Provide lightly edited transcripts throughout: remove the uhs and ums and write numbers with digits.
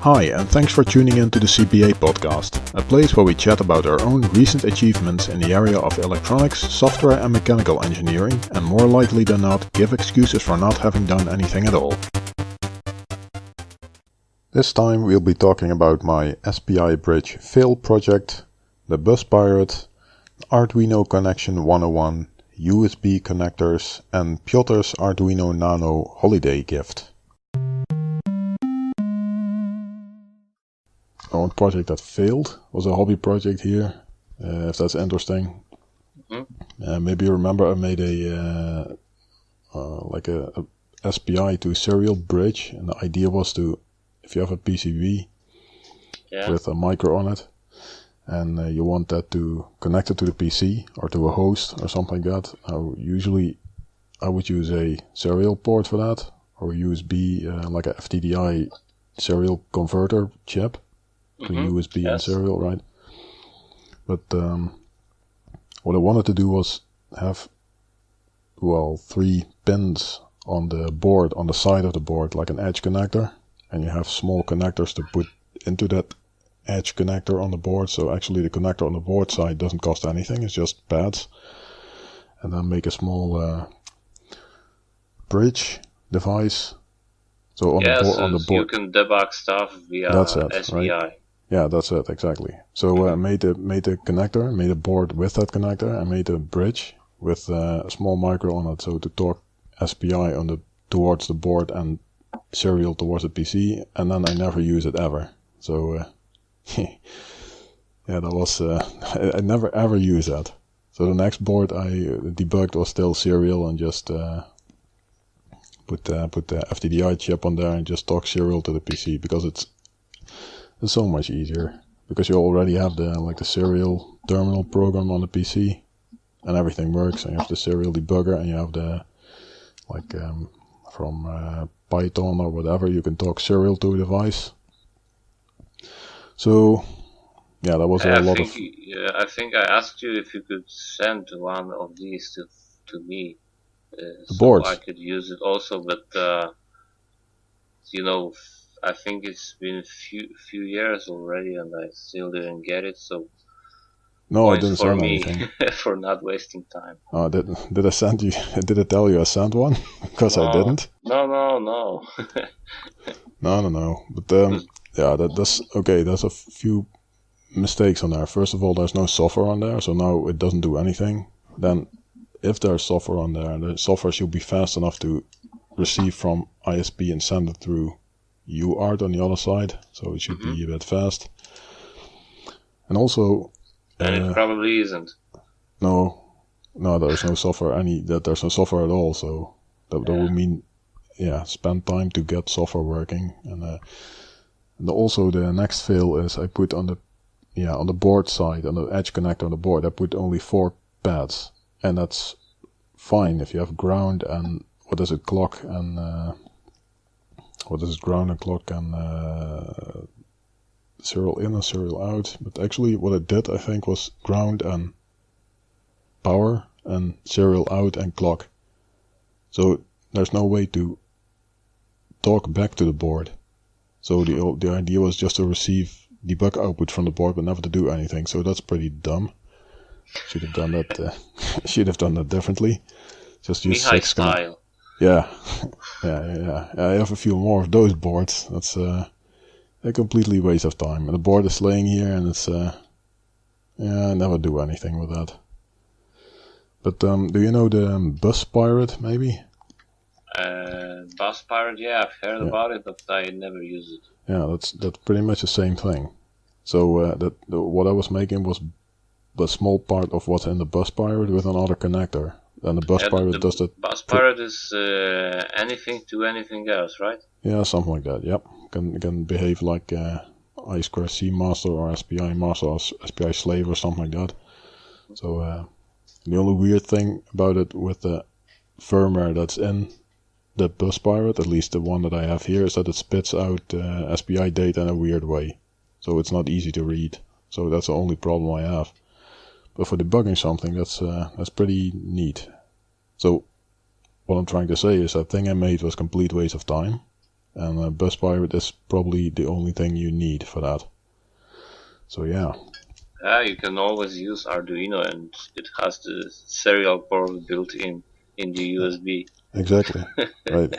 Hi, and thanks for tuning in to the CBA Podcast, a place where we chat about our own recent achievements in the area of electronics, software and mechanical engineering, and more likely than not, give excuses for not having done anything at all. This time we'll be talking about my SPI-fail project, the Bus Pirate, Arduino Connection 101, USB connectors, and Piotr's Arduino Nano holiday gift. One project that failed was a hobby project here, if that's interesting. Mm-hmm. Maybe you remember I made a SPI to serial bridge, and the idea was to, if you have a PCB with a micro on it, and you want that to connect it to the PC or to a host or something like that. Now, usually I would use a serial port for that, or USB, like a FTDI serial converter chip. To USB and serial, right? But what I wanted to do was have, 3 pins on the board, on the side of the board, like an edge connector, and you have small connectors to put into that edge connector on the board. So actually the connector on the board side doesn't cost anything, it's just pads. And then make a small bridge device. So on the board, you can debug stuff via SPI. Right? Yeah, that's it, exactly. So I made a connector, made a board with that connector, and made a bridge with a small micro on it, so to talk SPI towards the board and serial towards the PC, and then I never use it ever. So, that was, I never ever use that. So the next board I debugged was still serial, and just put the FTDI chip on there and just talk serial to the PC, because it's so much easier, because you already have the serial terminal program on the PC and everything works, and you have the serial debugger, and you have the from Python or whatever, you can talk serial to a device. So that was a lot of... I think I asked you if you could send one of these to me, so boards. I could use it also, but I think it's been a few years already, and I still didn't get it. So no, I didn't send anything for not wasting time. Oh, did I send you? Did I tell you I sent one? Because I didn't. No. No. But that's okay. There's a few mistakes on there. First of all, there's no software on there, so now it doesn't do anything. Then, if there's software on there, the software should be fast enough to receive from ISP and send it through UART on the other side, so it should be a bit fast. And also, and it probably isn't. No, there's no software. There's no software at all. So that would mean, spend time to get software working. And also the next fail is I put on the board side, on the edge connector on the board, I put only 4 pads, and that's fine if you have ground and clock and ground and clock and serial in and serial out. But actually what I did, I think, was ground and power and serial out and clock. So there's no way to talk back to the board. So the idea was just to receive debug output from the board, but never to do anything. So that's pretty dumb. Should have done that. Should have done that differently. Just use Mihai style. Yeah. I have a few more of those boards. That's a completely waste of time. And the board is laying here, and it's I never do anything with that. But do you know the Bus Pirate, maybe? Bus Pirate, I've heard about it, but I never use it. Yeah, that's pretty much the same thing. So what I was making was the small part of what's in the Bus Pirate with another connector. And the Bus Pirate does that. Bus Pirate is anything to anything else, right? Yeah, something like that. Yep, can behave like I2C master or SPI master or SPI slave or something like that. So the only weird thing about it with the firmware that's in the Bus Pirate, at least the one that I have here, is that it spits out SPI data in a weird way. So it's not easy to read. So that's the only problem I have. But for debugging something, that's pretty neat. So what I'm trying to say is that thing I made was a complete waste of time. and Bus Pirate is probably the only thing you need for that. So yeah. Yeah, you can always use Arduino, and it has the serial port built in the USB. Exactly. Right.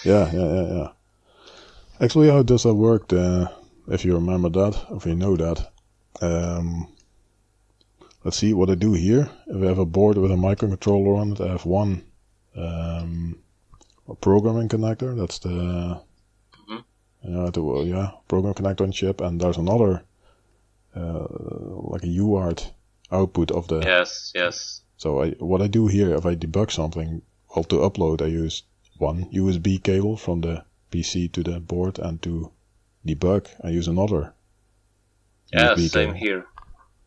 Yeah. Actually, how does that work? If you remember that, if you know that. Let's see what I do here. If I have a board with a microcontroller on it, I have one a programming connector. That's the program connector on chip, and there's another like a UART output of the. Yes. So what I do here, if I debug something, well, to upload, I use one USB cable from the PC to the board, and to debug, I use another. Yeah, USB same cable. here.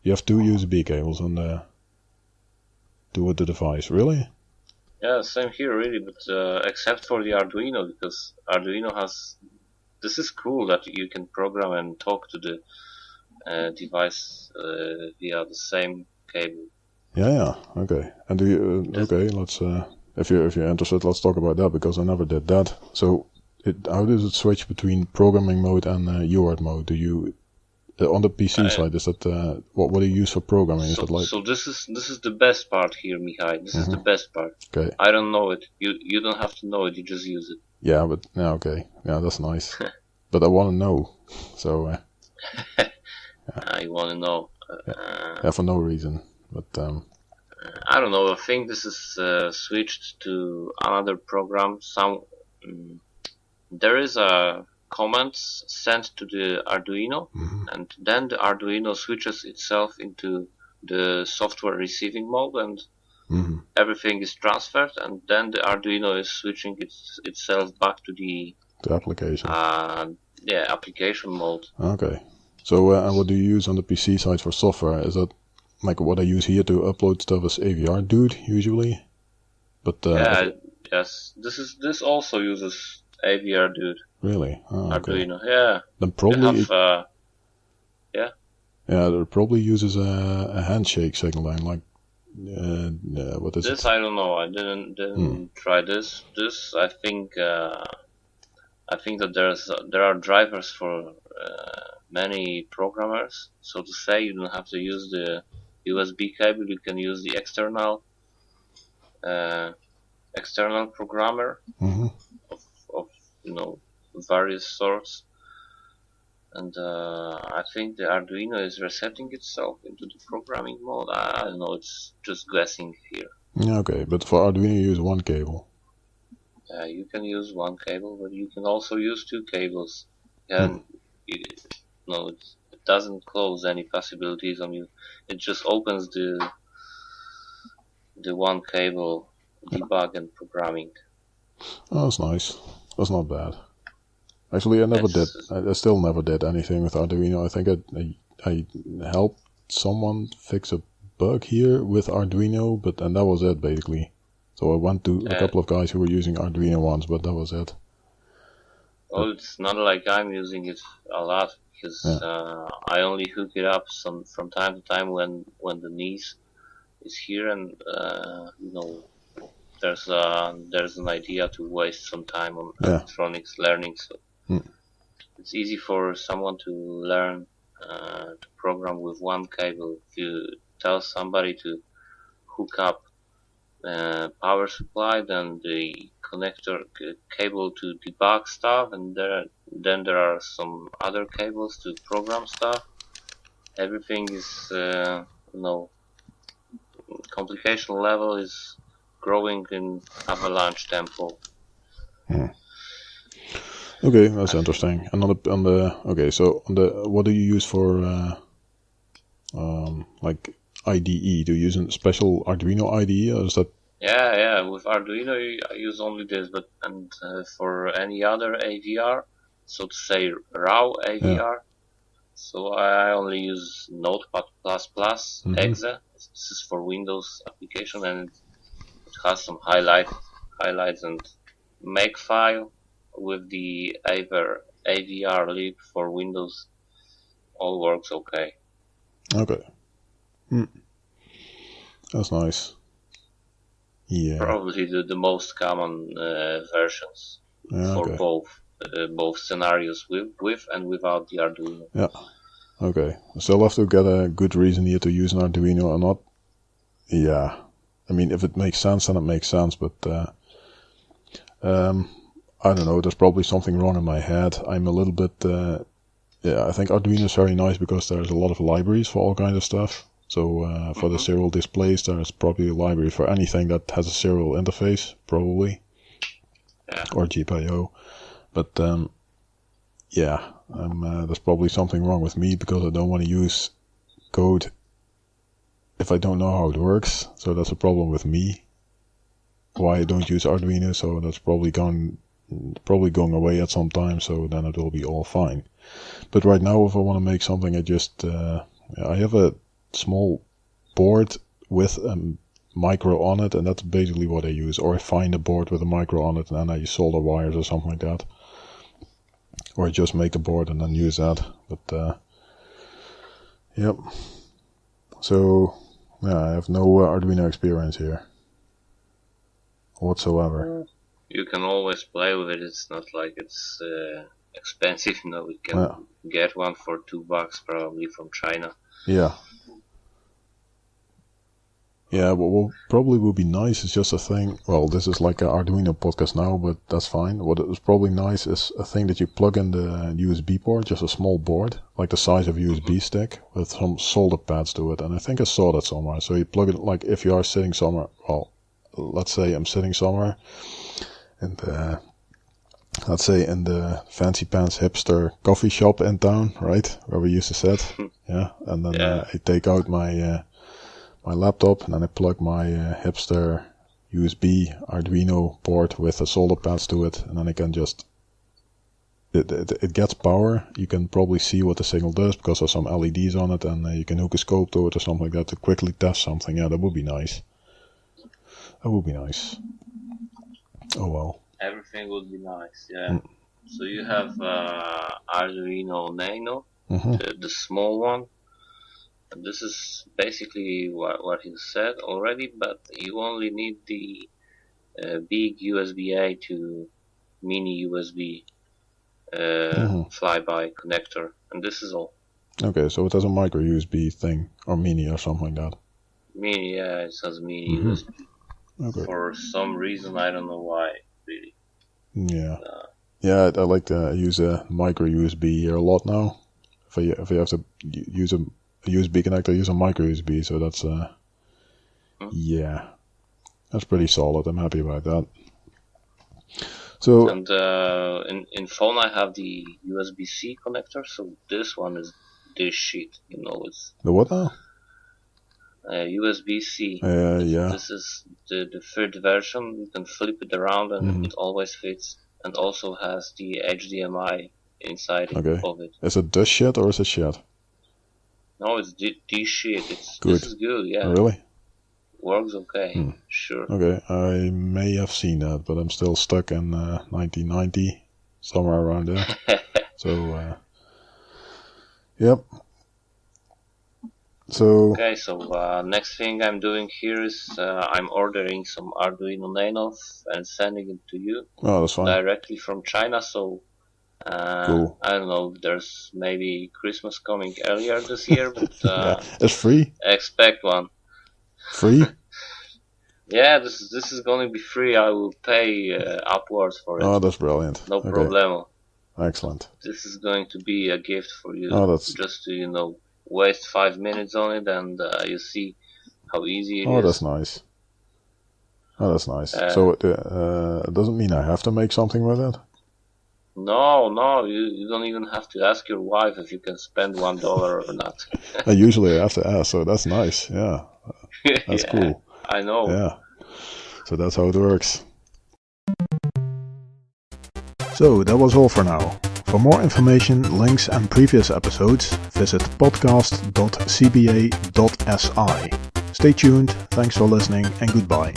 You have two USB cables on the to the device, really? Yeah, same here, really, but except for the Arduino, because Arduino has. This is cool that you can program and talk to the device via the same cable. Yeah. Okay. And do you? Okay, let's. If you're interested, let's talk about that, because I never did that. So, how does it switch between programming mode and UART mode? Do you on the PC side, is that what do you use for programming? Is that like? So this is the best part here, Mihai. This is the best part. Okay. I don't know it. You don't have to know it. You just use it. Yeah, but okay. Yeah, that's nice. But I want to know. So. You want to know? Yeah, for no reason. But I don't know. I think this is switched to another program. There is a command sent to the Arduino, and then the Arduino switches itself into the software receiving mode, and everything is transferred, and then the Arduino is switching itself back to the application. Application mode. Okay. So, and what do you use on the PC side for software? Is that like what I use here to upload stuff as AVR Dude usually? But yes. This also uses AVR Dude. Really? Oh, okay. Arduino, yeah. Then probably yeah. Yeah, it probably uses a handshake signal line, like what is this? it? I don't know. I didn't try this. I think that there are drivers for many programmers. So to say, you don't have to use the USB cable. You can use the external programmer of various sorts. And I think the Arduino is resetting itself into the programming mode. I don't know, it's just guessing here. Yeah, okay, but for Arduino you use one cable. You can use one cable, but you can also use two cables. And it doesn't close any possibilities on you. It just opens the one cable debug and programming. Oh, that's nice. That's not bad. Actually, I still never did anything with Arduino. I think I helped someone fix a bug here with Arduino, and that was it basically. So I went to a couple of guys who were using Arduino once, but that was it. Well, it's not like I'm using it a lot, because I only hook it up from time to time when the niece is here, and there's an idea to waste some time on electronics learning. So it's easy for someone to learn to program with one cable. If you tell somebody to hook up power supply, then the connector cable to debug stuff, and then there are some other cables to program stuff. Everything is complication level is growing in avalanche tempo. Okay, that's interesting. And what do you use for like IDE? Do you use a special Arduino IDE, or is that? Yeah. With Arduino, I use only this, and for any other AVR, so to say raw AVR, so I only use Notepad++, exe. This is for Windows application, and it has some highlights and makefile with the AVR lib for Windows. All works okay. Okay. That's nice. Yeah. Probably the most common versions for both. both scenarios with and without the Arduino. Yeah. Okay. I still have to get a good reason here to use an Arduino or not. Yeah. I mean, if it makes sense, then it makes sense. But I don't know. There's probably something wrong in my head. I'm a little bit. I think Arduino is very nice because there's a lot of libraries for all kinds of stuff. So for the serial displays, there's probably a library for anything that has a serial interface, probably, or GPIO. But there's probably something wrong with me because I don't want to use code if I don't know how it works. So that's a problem with me. Why I don't use Arduino. So that's probably going away at some time. So then it will be all fine. But right now, if I want to make something, I have a small board with a micro on it, and that's basically what I use. Or I find a board with a micro on it, and then I use solder wires or something like that. Or I just make the board and then use that. But yep. So I have no Arduino experience here whatsoever. You can always play with it. It's not like it's expensive. No, you can get one for $2 probably from China. Yeah. Yeah, what probably would be nice is just a thing. Well, this is like an Arduino podcast now, but that's fine. What is probably nice is a thing that you plug in the USB port, just a small board, like the size of a USB stick, with some solder pads to it. And I think I saw that somewhere. So you plug it, like if you are sitting somewhere, well, let's say I'm sitting somewhere, and let's say in the fancy pants hipster coffee shop in town, right, where we used to sit. Yeah, and then I take out my laptop, and then I plug my hipster USB Arduino port with the solder pads to it, and then I can just it gets power. You can probably see what the signal does because there's some LEDs on it, and you can hook a scope to it or something like that to quickly test something. Yeah, that would be nice. That would be nice. Oh well. Everything would be nice, yeah. So you have Arduino Nano, the small one. And this is basically what he said already, but you only need the big USB-A to mini USB flyby connector, and this is all. Okay, so it has a micro USB thing, or mini or something like that. Mini, yeah, it says mini USB. Okay. For some reason, I don't know why, really. Yeah. I like to use a micro USB here a lot now. If you have to use a USB connector, use a micro USB, so that's that's pretty solid. I'm happy about that. So and in phone I have the USB-C connector, so this one is this shit, it's the what now? USB-C. This is the third version. You can flip it around and it always fits, and also has the HDMI inside of it. Is it this shit or is it shit? No, it's this shit. Good. This is good, yeah. Really? Works okay, sure. Okay, I may have seen that, but I'm still stuck in 1990, somewhere around there. So, yep. So next thing I'm doing here is I'm ordering some Arduino Nanos and sending it to you. Oh, that's fine. Directly from China. So cool. I don't know. There's maybe Christmas coming earlier this year, but it's free. Expect one. Free? Yeah, this is going to be free. I will pay upwards for it. Oh, that's brilliant. No problemo. Excellent. This is going to be a gift for you. Oh, that's just to waste 5 minutes on it, and you see how easy it is. Oh, that's nice. Oh, that's nice. So it doesn't mean I have to make something with it? No, you don't even have to ask your wife if you can spend $1 or not. Usually I have to ask, so that's nice. Yeah, that's cool. I know. Yeah, so that's how it works. So that was all for now. For more information, links and previous episodes, visit podcast.cba.si. Stay tuned, thanks for listening, and goodbye.